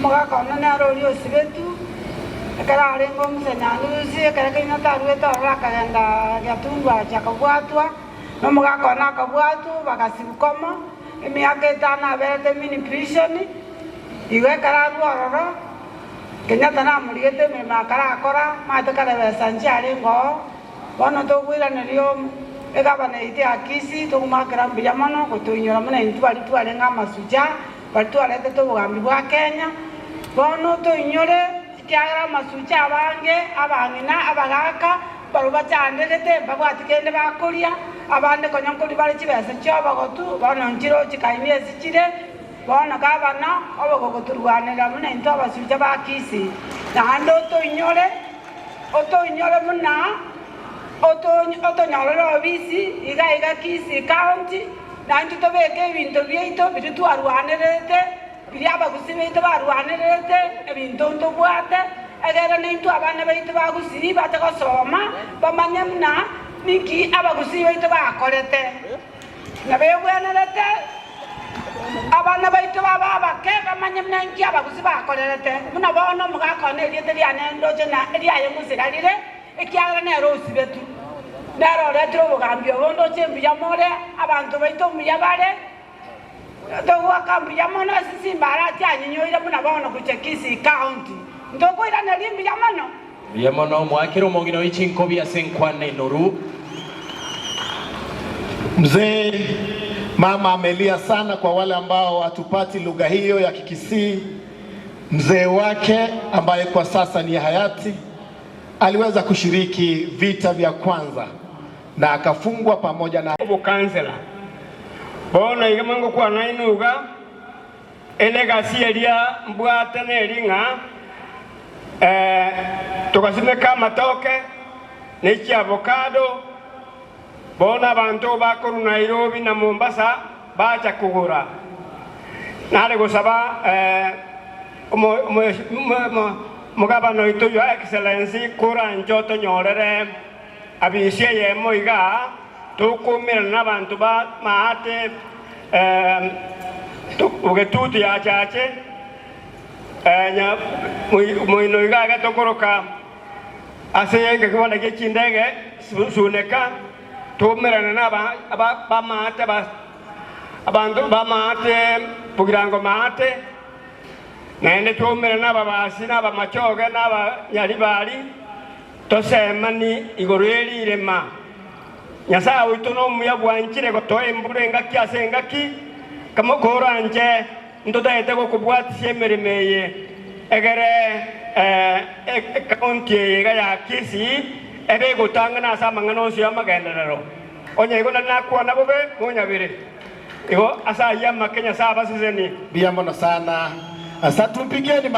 mga kono na rolio sibetu kala rengo msenyanuzi kala kina tarueta rakaganda gatumba chakabwatwa no mga kona kabwatu bakasibukoma emiaka etano aberete mini prison iwe kala ruororo kenya tana murigete me makara akora mate kala besanji arengo bono to gwira nelio egabana ite akisi to makara mbiyamano kutunyora muna intwali twalenga masuja batu alete to bugambi bwa Kenya bono to inyore kyara masuja abange abangina abagaka baruba cyandelete bagwatikende bakoria abande konyankuri bari kibese cyoba gotu bono njiro kikaimye sikire bono gabana obogo turwanira muna into abasuja bakisi nando to inyore muna oto nyaloro obisi iga kisi county nanti to beke bintu byeito bitu arwanirete byaba gusibete barwanirete ebintu ndo bwate agera nintu abana baitu bagusibi batakosoma bamanyamna niki abagusibeito bakorete nabebwanirete abana baitu babake bamanyamna niki abagusibi bakorete muna bono mugakone eliete lyanendo jena eliaye musiralire ekyagara nero usibetu nero retro bugambi obondo chembi yamore abantu baito muyabare dowa kambi yamono sisimbara tyanyinyoira muna bono kuchekisi county ndokoira na limbi yamono mwakiro mongino ichinkobi asenkwane noru. Mzee mama amelia sana kwa wale ambao hatupati lugha hiyo ya Kikisii. Mzee wake ambaye kwa sasa ni hayati aliweza kushiriki vita vya kwanza na akafungwa pamoja na kansela bono igamango kwa nainuga elegasi elia mbwate nelinga tukasime kama toke neki avocado bona abantu bakuru Nairobi na Mombasa bacha kugura nale gusaba mugabano ito yo excellency kura njoto nyorere abisye yemo iga tukumira n'abantu ba maate ugetutu ya chache nya muino iga gatokoroka asenge kubona gekindege suneka tumira n'aba ba maate abantu ba maate pugirango maate naende tumira n'aba basi n'aba machoge n'aba nyalibali tosemani igoreli irema nyasa witono muyabwanchire gotoye mbure ngaki asengaki kamogoranje ndodaete go kubwati semeremeye egere county yega ya Kisii ebe gotanga na sama ngano sia magenderero onye igona nakwana bobe munyabire igo asa yama Kenya saba sizeni biamono sana. Asa tumpigeni